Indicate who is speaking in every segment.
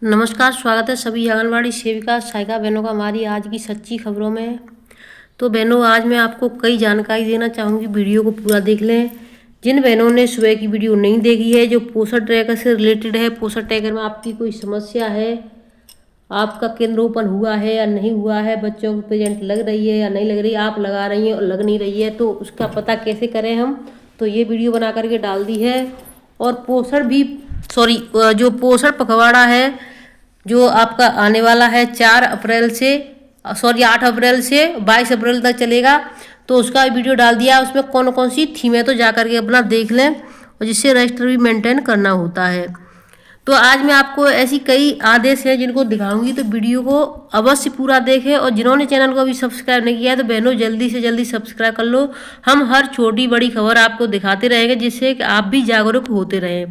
Speaker 1: नमस्कार, स्वागत है सभी आंगनवाड़ी सेविका सहायिका बहनों का हमारी आज की सच्ची खबरों में। तो बहनों, आज मैं आपको कई जानकारी देना चाहूँगी, वीडियो को पूरा देख लें। जिन बहनों ने सुबह की वीडियो नहीं देखी है, जो पोषण ट्रैकर से रिलेटेड है, पोषण ट्रैकर में आपकी कोई समस्या है, आपका केंद्र ओपन हुआ है या नहीं हुआ है, बच्चों को प्रेजेंट लग रही है या नहीं लग रही है, आप लगा रही हैं और लग नहीं रही है, तो उसका पता कैसे करें हम, तो ये वीडियो बना करके डाल दी है। और जो पोषण पखवाड़ा है, जो आपका आने वाला है 8 अप्रैल से 22 अप्रैल तक चलेगा, तो उसका वीडियो डाल दिया। उसमें कौन कौन सी थीम है तो जा करके अपना देख लें, और जिससे रजिस्टर भी मेंटेन करना होता है। तो आज मैं आपको ऐसी कई आदेश हैं जिनको दिखाऊंगी, तो वीडियो को अवश्य पूरा देखें। और जिन्होंने चैनल को अभी सब्सक्राइब नहीं किया है तो बहनों जल्दी से जल्दी सब्सक्राइब कर लो। हम हर छोटी बड़ी खबर आपको दिखाते रहेंगे, जिससे कि आप भी जागरूक होते रहें।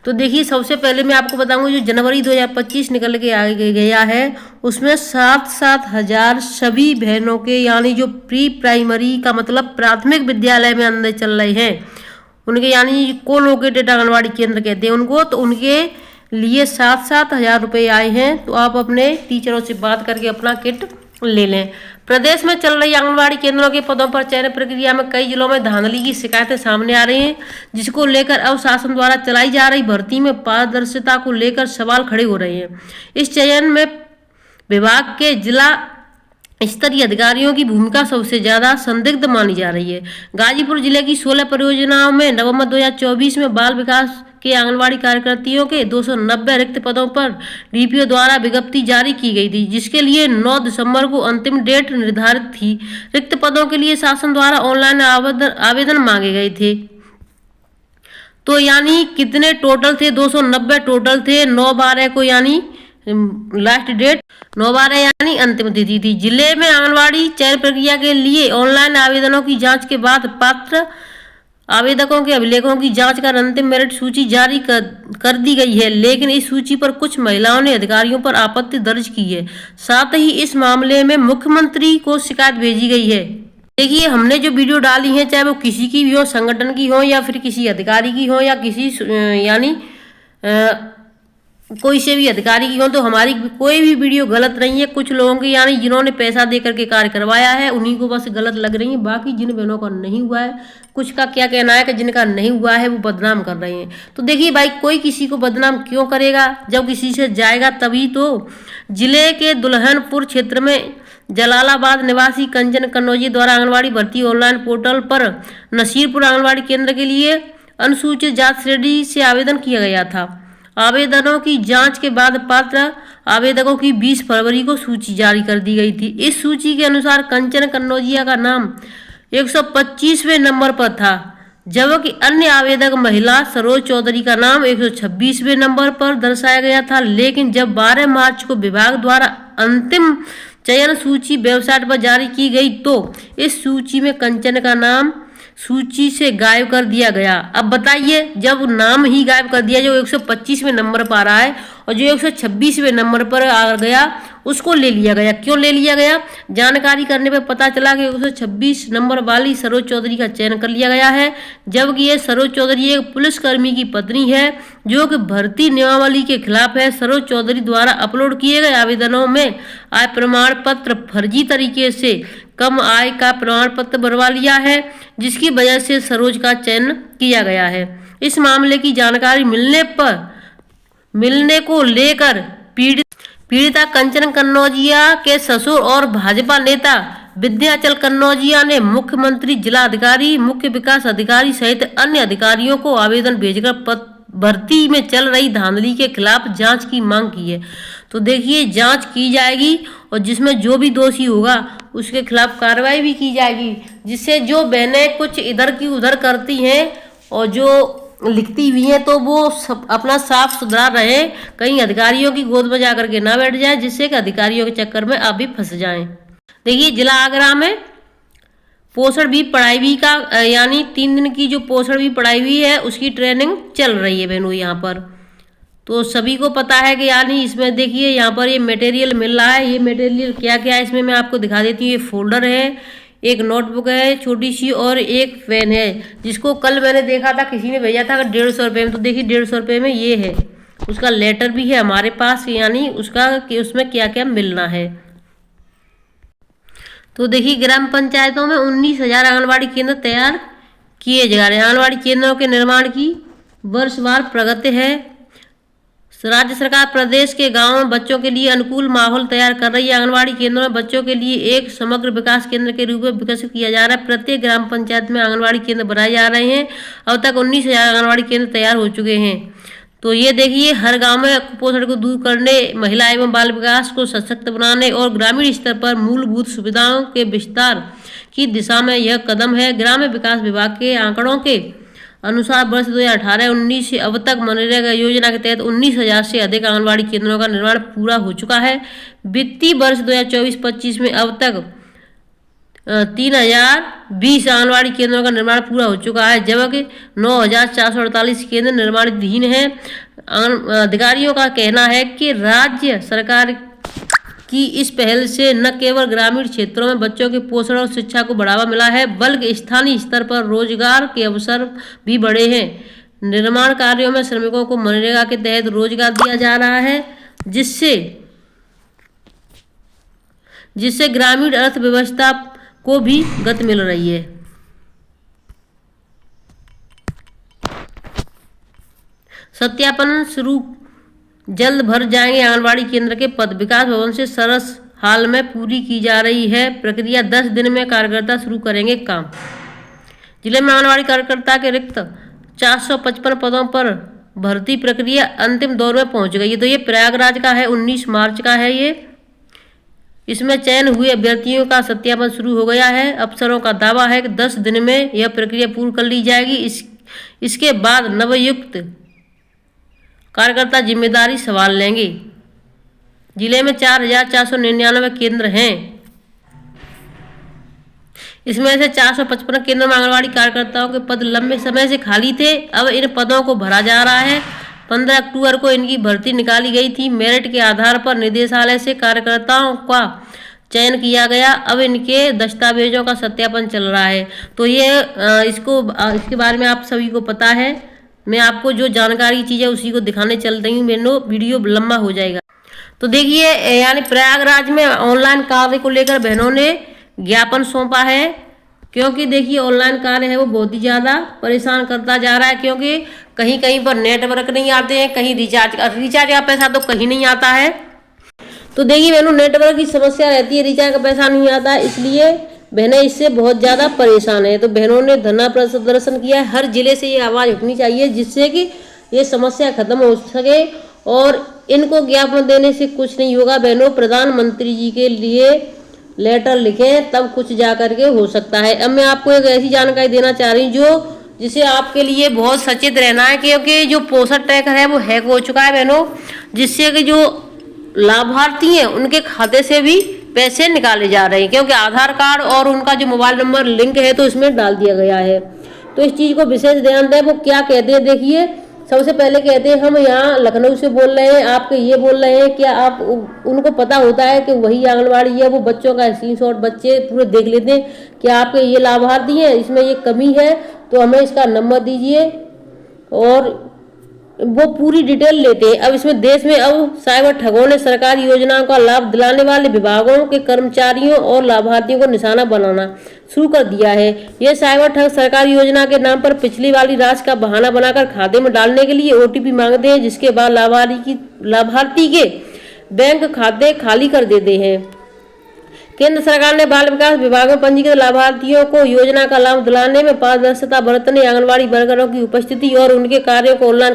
Speaker 1: तो देखिए, सबसे पहले मैं आपको बताऊंगा, जो जनवरी 2025 निकल के आ गया है, उसमें 7-7 हजार सभी बहनों के, यानी जो प्री प्राइमरी का मतलब प्राथमिक विद्यालय में अंदर चल रहे हैं उनके, यानी को लोकेटेड आंगनबाड़ी केंद्र कहते हैं उनको, तो उनके लिए 7-7 हजार रुपये आए हैं। तो आप अपने टीचरों से बात करके अपना किट ले लें। प्रदेश में चल रही आंगनबाड़ी केंद्रों के पदों पर चयन प्रक्रिया में कई जिलों में धांधली की शिकायतें सामने आ रही हैं, जिसको लेकर अब शासन द्वारा चलाई जा रही भर्ती में पारदर्शिता को लेकर सवाल खड़े हो रहे हैं। इस चयन में विभाग के जिला स्तरीय अधिकारियों की भूमिका सबसे ज्यादा संदिग्ध मानी जा रही है। गाजीपुर जिले की 16 परियोजनाओं में नवंबर 2024 में बाल विकास के आंगनबाड़ी कार्यकर्तियों के 290 रिक्त पदों पर डीपीओ द्वारा विज्ञप्ति जारी की गई थी, जिसके लिए 9 दिसंबर को अंतिम डेट निर्धारित थी। रिक्त पदों के लिए शासन द्वारा ऑनलाइन आवेदन मांगे गए थे। तो यानी कितने टोटल थे? 290 टोटल थे। 9/12 को यानी लास्ट डेट 9/12 यानी अंतिम तिथि थी। जिले में आंगनबाड़ी चयन प्रक्रिया के लिए ऑनलाइन आवेदनों की जांच के बाद पात्र आवेदकों के अभिलेखों की जांच कर अंतिम मेरिट सूची जारी कर दी गई है, लेकिन इस सूची पर कुछ महिलाओं ने अधिकारियों पर आपत्ति दर्ज की है। साथ ही इस मामले में मुख्यमंत्री को शिकायत भेजी गई है। देखिए, हमने जो वीडियो डाली है, चाहे वो किसी की भी हो, संगठन की हो या फिर किसी अधिकारी की हो या किसी यानी कोई से भी अधिकारी की हो, तो हमारी कोई भी वीडियो गलत नहीं है। कुछ लोगों की, यानी जिन्होंने पैसा दे करके कार्य करवाया है, उन्हीं को बस गलत लग रही है। बाकी जिन बहनों का नहीं हुआ है, कुछ का क्या कहना है कि जिनका नहीं हुआ है वो बदनाम कर रहे हैं। तो देखिए भाई, कोई किसी को बदनाम क्यों करेगा? जब किसी से जाएगा तभी तो। जिले के दुल्हनपुर क्षेत्र में जलालाबाद निवासी कंचन कन्नौजी द्वारा आंगनबाड़ी भर्ती ऑनलाइन पोर्टल पर नसीरपुर आंगनबाड़ी केंद्र के लिए अनुसूचित जाति श्रेणी से आवेदन किया गया था। आवेदनों की जांच के बाद पात्र आवेदकों की 20 फरवरी को सूची जारी कर दी गई थी। इस सूची के अनुसार कंचन कन्नौजिया का नाम 125वें नंबर पर था, जबकि अन्य आवेदक महिला सरोज चौधरी का नाम 126वें नंबर पर दर्शाया गया था। लेकिन जब 12 मार्च को विभाग द्वारा अंतिम चयन सूची वेबसाइट पर जारी की गई, तो इस सूची में कंचन का नाम सूची से गायब कर दिया गया। अब बताइए, जब नाम ही गायब कर दिया, जो 125वें नंबर पर आ रहा है और जो 126वें नंबर पर आ गया, उसको ले लिया गया। क्यों ले लिया गया? जानकारी करने पर पता चला कि 126 नंबर वाली सरोज चौधरी का चयन कर लिया गया है, जबकि ये सरोज चौधरी एक पुलिसकर्मी की पत्नी है, जो कि भर्ती नियमावली के खिलाफ है। सरोज चौधरी द्वारा अपलोड किए गए आवेदनों में आय प्रमाण पत्र फर्जी तरीके से कम आय का प्रमाण पत्र भरवा लिया है, जिसकी वजह से सरोज का चयन किया गया है। इस मामले की जानकारी मिलने को लेकर पीड़िता कंचन कन्नौजिया के ससुर और भाजपा नेता विद्याचल कन्नौजिया ने मुख्यमंत्री, जिला अधिकारी, मुख्य विकास अधिकारी सहित अन्य अधिकारियों को आवेदन भेजकर भर्ती में चल रही धांधली के खिलाफ जांच की मांग की है। तो देखिए, जांच की जाएगी और जिसमें जो भी दोषी होगा उसके खिलाफ कार्रवाई भी की जाएगी, जिससे जो बहनें कुछ इधर की उधर करती हैं और जो लिखती हुई हैं, तो वो सब अपना साफ सुथरा रहे, कहीं अधिकारियों की गोद में जा करके ना बैठ जाए, जिससे कि अधिकारियों के चक्कर में आप भी फंस जाएं। देखिए, जिला आगरा में पोषण भी पढ़ाई भी का यानी 3 दिन की जो पोषण भी पढ़ाई हुई है, उसकी ट्रेनिंग चल रही है बहनों यहाँ पर। तो सभी को पता है कि यानी इसमें देखिए, यहाँ पर ये मटेरियल मिल रहा है। ये मटेरियल क्या क्या है इसमें मैं आपको दिखा देती हूँ। ये फोल्डर है, एक नोटबुक है छोटी सी, और एक पेन है, जिसको कल मैंने देखा था किसी ने भेजा था 150 रुपये में। तो देखिए 150 रुपये में ये है, उसका लेटर भी है हमारे पास, यानी उसका कि उसमें क्या क्या मिलना है। तो देखिए ग्राम पंचायतों में 19,000 आंगनबाड़ी केंद्र तैयार किए जा रहे हैं। आंगनबाड़ी केंद्रों के निर्माण की वर्षवार प्रगति है। राज्य सरकार प्रदेश के गांवों में बच्चों के लिए अनुकूल माहौल तैयार कर रही है। आंगनबाड़ी केंद्रों में बच्चों के लिए एक समग्र विकास केंद्र के रूप में विकसित किया जा रहा है। प्रत्येक ग्राम पंचायत में आंगनबाड़ी केंद्र बनाए जा रहे हैं। अब तक 19,000 आंगनबाड़ी केंद्र तैयार हो चुके हैं। तो ये देखिए हर गांव में कुपोषण को दूर करने, महिला एवं बाल विकास को सशक्त बनाने और ग्रामीण स्तर पर मूलभूत सुविधाओं के विस्तार की दिशा में यह कदम है। ग्राम्य विकास विभाग के आंकड़ों के अनुसार वर्ष 2018-19 से अब तक मनरेगा योजना के तहत 19,000 से अधिक आंगनबाड़ी केंद्रों का निर्माण पूरा हो चुका है। वित्तीय वर्ष 2024-25 में अब तक 3,020 आंगनबाड़ी केंद्रों का निर्माण पूरा हो चुका है, जबकि 9,448 केंद्र निर्माणाधीन हैं। अधिकारियों का कहना है कि राज्य सरकार की इस पहल से न केवल ग्रामीण क्षेत्रों में बच्चों के पोषण और शिक्षा को बढ़ावा मिला है, बल्कि स्थानीय स्तर पर रोजगार के अवसर भी बढ़े हैं। निर्माण कार्यों में श्रमिकों को मनरेगा के तहत रोजगार दिया जा रहा है, जिससे ग्रामीण अर्थव्यवस्था को भी गति मिल रही है। सत्यापन शुरू जल्द भर जाएंगे आंगनबाड़ी केंद्र के पद। विकास भवन से सरस हाल में पूरी की जा रही है प्रक्रिया। 10 दिन में कार्यकर्ता शुरू करेंगे काम। जिले में आंगनबाड़ी कार्यकर्ता के रिक्त 455 पदों पर भर्ती प्रक्रिया अंतिम दौर में पहुंच गई है। तो ये प्रयागराज का है, 19 मार्च का है ये। इसमें चयन हुए अभ्यर्थियों का सत्यापन शुरू हो गया है। अफसरों का दावा है कि 10 दिन में यह प्रक्रिया पूर्ण कर ली जाएगी। इसके बाद नवयुक्त कार्यकर्ता जिम्मेदारी संभाल लेंगे। जिले में 4,499 केंद्र हैं। इसमें से 455 केंद्र में आंगनबाड़ी कार्यकर्ताओं के पद लंबे समय से खाली थे। अब इन पदों को भरा जा रहा है। 15 अक्टूबर को इनकी भर्ती निकाली गई थी। मेरिट के आधार पर निदेशालय से कार्यकर्ताओं का चयन किया गया। अब इनके दस्तावेजों का सत्यापन चल रहा है। तो ये इसके बारे में आप सभी को पता है। मैं आपको जो जानकारी चीज़ है उसी को दिखाने चल रही हूँ, मेरा वीडियो लंबा हो जाएगा। तो देखिए यानी प्रयागराज में ऑनलाइन कार्य को लेकर बहनों ने ज्ञापन सौंपा है, क्योंकि देखिए ऑनलाइन कार्य है वो बहुत ही ज़्यादा परेशान करता जा रहा है। क्योंकि कहीं कहीं पर नेटवर्क नहीं आते हैं, कहीं रिचार्ज का पैसा तो कहीं नहीं आता है। तो देखिए बहनों नेटवर्क की समस्या रहती है, रिचार्ज का पैसा नहीं आता है, इसलिए बहनें इससे बहुत ज़्यादा परेशान है। तो बहनों ने धरना प्रदर्शन किया है। हर जिले से ये आवाज़ उठनी चाहिए जिससे कि ये समस्या खत्म हो सके। और इनको ज्ञापन देने से कुछ नहीं होगा बहनों, प्रधानमंत्री जी के लिए लेटर लिखें तब कुछ जा करके हो सकता है। अब मैं आपको एक ऐसी जानकारी देना चाह रही हूँ जिसे आपके लिए बहुत सचेत रहना है, क्योंकि जो पोषण ट्रैकर है वो हैक हो चुका है बहनों, जिससे कि जो लाभार्थी हैं उनके खाते से भी पैसे निकाले जा रहे हैं, क्योंकि आधार कार्ड और उनका जो मोबाइल नंबर लिंक है तो इसमें डाल दिया गया है। तो इस चीज़ को विशेष ध्यान दें। वो क्या कहते हैं देखिए, सबसे पहले कहते हैं हम यहाँ लखनऊ से बोल रहे हैं, आपके ये बोल रहे हैं, क्या आप उनको पता होता है कि वही आंगनबाड़ी है, वो बच्चों का स्क्रीनशॉट बच्चे पूरे देख लेते हैं कि आपके ये लाभार्थी हैं, इसमें ये कमी है तो हमें इसका नंबर दीजिए, और वो पूरी डिटेल लेते हैं। अब इसमें देश में अब साइबर ठगों ने सरकारी योजनाओं का लाभ दिलाने वाले विभागों के कर्मचारियों और लाभार्थियों को निशाना बनाना शुरू कर दिया है। ये साइबर ठग सरकारी योजना के नाम पर पिछली वाली राशि का बहाना बनाकर खाते में डालने के लिए OTP मांगते हैं, जिसके बाद लाभार्थी के बैंक खाते खाली कर देते हैं। केंद्र सरकार ने बाल विकास विभाग में पंजीकृत लाभार्थियों को योजना का लाभ दिलाने में पारदर्शिता बरतने, आंगनबाड़ी वर्करों की उपस्थिति और उनके कार्यों को ऑनलाइन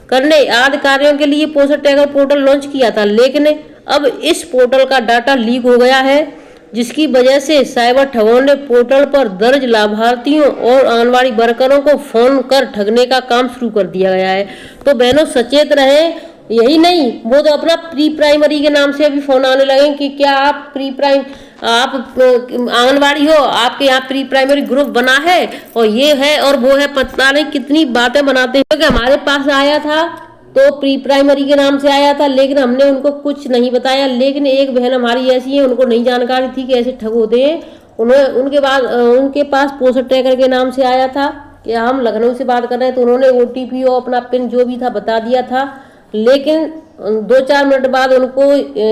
Speaker 1: करने आदि कार्यों के लिए पोषण ट्रैकर पोर्टल लॉन्च किया था। लेकिन अब इस पोर्टल का डाटा लीक हो गया है, जिसकी वजह से साइबर ठगों ने पोर्टल पर दर्ज लाभार्थियों और आंगनबाड़ी वर्करों को फोन कर ठगने का काम शुरू कर दिया गया है। तो बहनों सचेत रहें। यही नहीं, वो तो अपना प्री प्राइमरी के नाम से भी फोन आने लगे कि क्या आप आप आंगनबाड़ी हो, आपके यहाँ प्री प्राइमरी ग्रुप बना है और ये है और वो है, पता नहीं कितनी बातें बनाते हैं। क्योंकि हमारे पास आया था तो प्री प्राइमरी के नाम से आया था, लेकिन हमने उनको कुछ नहीं बताया। लेकिन एक बहन हमारी ऐसी है, उनको नहीं जानकारी थी कि ऐसे ठग होते हैं। उनके पास पोषण ट्रैकर के नाम से आया था कि हम लखनऊ से बात कर रहे हैं, तो उन्होंने OTP और अपना पिन जो भी था बता दिया था। लेकिन 2-4 मिनट बाद उनको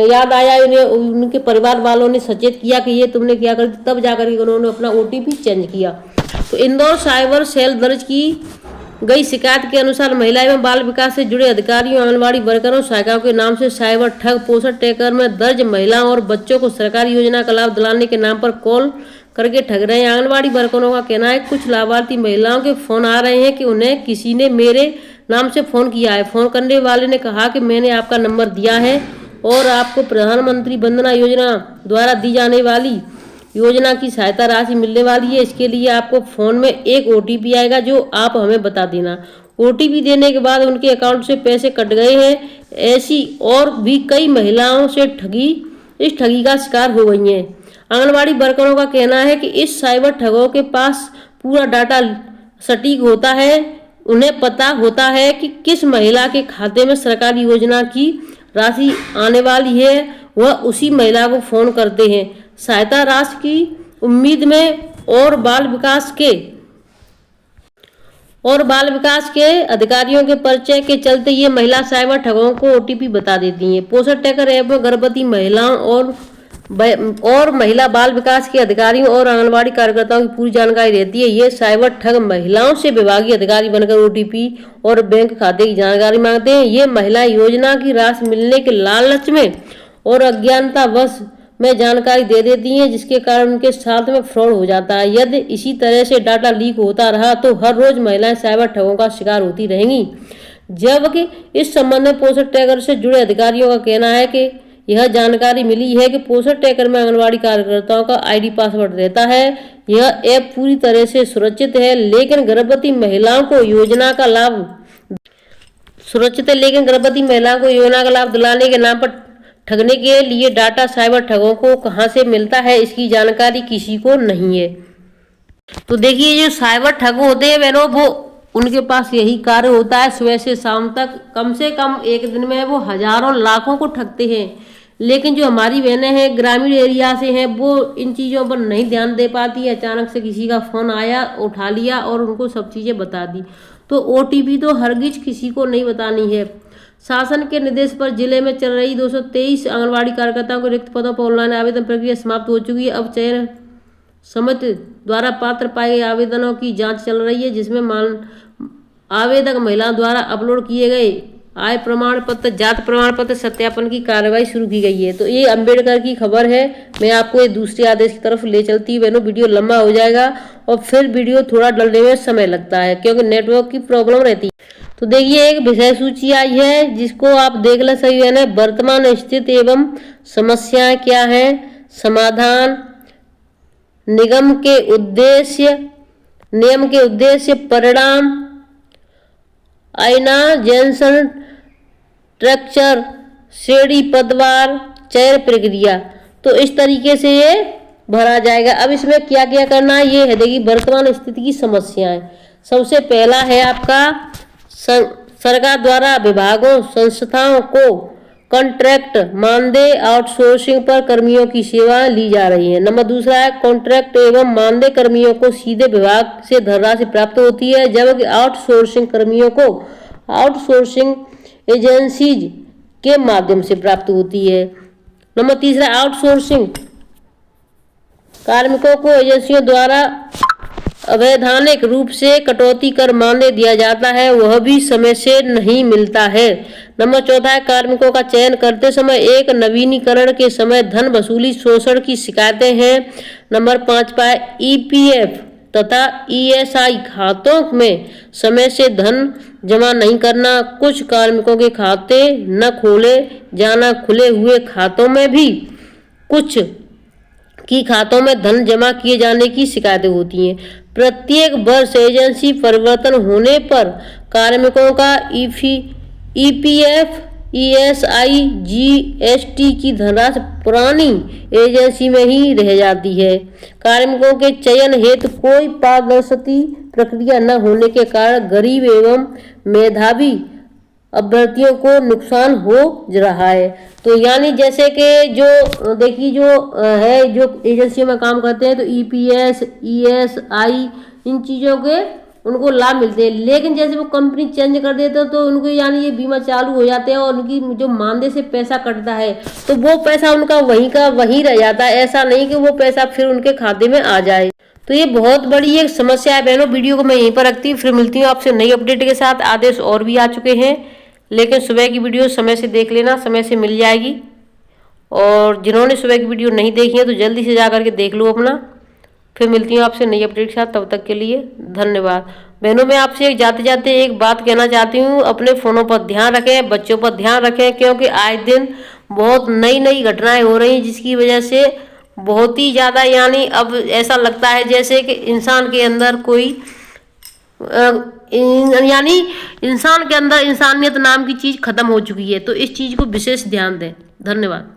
Speaker 1: याद आया, उनके परिवार वालों ने सचेत किया कि ये तुमने क्या कर दी, तब जाकर के उन्होंने अपना OTP चेंज किया। तो इंदौर साइबर सेल दर्ज की गई शिकायत के अनुसार महिला एवं बाल विकास से जुड़े अधिकारियों, आंगनबाड़ी वर्करों, सहायिकाओं के नाम से साइबर ठग पोषण टैकर में दर्ज महिलाओं और बच्चों को सरकारी योजना का लाभ दिलाने के नाम पर कॉल करके ठग रहे हैं। आंगनबाड़ी वर्करों का कहना है कुछ लाभार्थी महिलाओं के फोन आ रहे हैं कि उन्हें किसी ने मेरे नाम से फोन किया है। फोन करने वाले ने कहा कि मैंने आपका नंबर दिया है और आपको प्रधानमंत्री वंदना योजना द्वारा दी जाने वाली योजना की सहायता राशि मिलने वाली है। इसके लिए आपको फोन में एक OTP आएगा जो आप हमें बता देना। OTP देने के बाद उनके अकाउंट से पैसे कट गए हैं। ऐसी और भी कई महिलाओं से इस ठगी का शिकार हो गई हैं। आंगनबाड़ी वर्करों का कहना है कि इस साइबर ठगों के पास पूरा डाटा सटीक होता है। उन्हें पता होता है कि किस महिला के खाते में सरकारी योजना की राशि आने वाली है, वह उसी महिला को फोन करते हैं सहायता राशि की उम्मीद में। और बाल विकास के अधिकारियों के परिचय के चलते ये महिला साइबर ठगों को OTP बता देती हैं। पोषण टैकर ऐप में गर्भवती महिलाओं और महिला बाल विकास के अधिकारियों और आंगनबाड़ी कार्यकर्ताओं की पूरी जानकारी रहती है। ये साइबर ठग महिलाओं से विभागीय अधिकारी बनकर OTP और बैंक खाते की जानकारी मांगते हैं। ये महिलाएं योजना की राशि मिलने के लालच में और अज्ञानतावश में जानकारी दे देती हैं, जिसके कारण उनके साथ में फ्रॉड हो जाता है। यदि इसी तरह से डाटा लीक होता रहा तो हर रोज महिलाएं साइबर ठगों का शिकार होती रहेंगी। जबकि इस संबंध में पोषण टैकर से जुड़े अधिकारियों का कहना है कि यह जानकारी मिली है कि पोषण टैकर में आंगनबाड़ी कार्यकर्ताओं का ID पासवर्ड रहता है। यह ऐप पूरी तरह से सुरक्षित है, लेकिन गर्भवती महिलाओं को योजना का लाभ दिलाने के नाम पर ठगने के लिए डाटा साइबर ठगों को कहां से मिलता है, इसकी जानकारी किसी को नहीं है। तो देखिए, जो साइबर ठग होते हैं बहनों, वो उनके पास यही कार्य होता है, सुबह से शाम तक कम से कम एक दिन में वो हजारों लाखों को ठगते हैं। लेकिन जो हमारी बहनें हैं, ग्रामीण एरिया से हैं, वो इन चीज़ों पर नहीं ध्यान दे पाती है। अचानक से किसी का फ़ोन आया, उठा लिया और उनको सब चीज़ें बता दी। तो OTP तो हरगिज किसी को नहीं बतानी है। शासन के निर्देश पर जिले में चल रही 223 आंगनबाड़ी कार्यकर्ताओं के रिक्त पदों पर ऑनलाइन आवेदन प्रक्रिया समाप्त हो चुकी है। अब चयन समिति द्वारा पात्र पाए गए आवेदनों की जांच चल रही है, जिसमें आवेदक महिलाओं द्वारा अपलोड किए गए आय प्रमाण पत्र, जात प्रमाण पत्र सत्यापन की कार्रवाई शुरू की गई है। तो ये अंबेडकर की खबर है। मैं आपको ये दूसरे आदेश की तरफ ले चलती हूँ बहनों। वीडियो लंबा हो जाएगा और फिर वीडियो थोड़ा डलने में समय लगता है क्योंकि नेटवर्क की प्रॉब्लम रहती है। तो देखिए, एक विषय सूची आई है जिसको आप देख ले सही है। वर्तमान स्थिति एवं समस्याएं क्या है, समाधान, नियम के उद्देश्य, परिणाम, आईना जेंसन स्ट्रक्चर, श्रेणी पदवार, चयन प्रक्रिया। तो इस तरीके से ये भरा जाएगा। अब इसमें क्या क्या करना है ये है, देखिए, वर्तमान स्थिति की समस्याएं। सबसे पहला है आपका सरकार द्वारा विभागों संस्थाओं को कॉन्ट्रैक्ट मानदेय आउटसोर्सिंग पर कर्मियों की सेवाएं ली जा रही हैं। नंबर दूसरा है कॉन्ट्रैक्ट एवं मानदेय कर्मियों को सीधे विभाग से धनराशि प्राप्त होती है, जबकि आउटसोर्सिंग कर्मियों को आउटसोर्सिंग एजेंसीज के माध्यम से प्राप्त होती है। नंबर तीसरा, आउटसोर्सिंग कार्मिकों को एजेंसियों द्वारा अवैधानिक रूप से कटौती कर मानदेय दिया जाता है, वह भी समय से नहीं मिलता है। नंबर चौथा है कार्मिकों का चयन करते समय एक नवीनीकरण के समय धन वसूली शोषण की शिकायतें हैं। नंबर 5 पर EPF तथा ESI खातों में समय से धन जमा नहीं करना, कुछ कार्मिकों के खाते न खोले जाना, खुले हुए खातों में भी कुछ की खातों में धन जमा किए जाने की शिकायतें होती हैं। प्रत्येक वर्ष एजेंसी परिवर्तन होने पर कार्मिकों का EPF, ESI, GST की धनराशि पुरानी एजेंसी में ही रह जाती है। कार्मिकों के चयन हेतु कोई पारदर्शी प्रक्रिया न होने के कारण गरीब एवं मेधावी अभ्यर्थियों को नुकसान हो रहा है। तो यानी जैसे कि जो देखिए जो एजेंसियों में काम करते हैं तो EPS, ESI इन चीज़ों के उनको लाभ मिलते हैं। लेकिन जैसे वो कंपनी चेंज कर देते तो उनको यानी ये बीमा चालू हो जाते हैं और उनकी जो मानदेय से पैसा कटता है तो वो पैसा उनका वहीं का वहीं रह जाता है। ऐसा नहीं कि वो पैसा फिर उनके खाते में आ जाए। तो ये बहुत बड़ी एक समस्या है बहनों। वीडियो को मैं यहीं पर रखती हूँ, फिर मिलती हूँ आपसे नई अपडेट के साथ। आदेश और भी आ चुके हैं, लेकिन सुबह की वीडियो समय से देख लेना, समय से मिल जाएगी। और जिन्होंने सुबह की वीडियो नहीं देखी है तो जल्दी से जा करके देख लो अपना। फिर मिलती हूँ आपसे नई अपडेट के साथ, तब तक के लिए धन्यवाद। बहनों मैं आपसे एक जाते जाते एक बात कहना चाहती हूँ, अपने फ़ोनों पर ध्यान रखें, बच्चों पर ध्यान रखें, क्योंकि आए दिन बहुत नई नई घटनाएं हो रही हैं जिसकी वजह से बहुत ही ज़्यादा यानी अब ऐसा लगता है जैसे कि इंसान के अंदर कोई यानी इंसान के अंदर इंसानियत नाम की चीज़ खत्म हो चुकी है। तो इस चीज़ को विशेष ध्यान दें। धन्यवाद।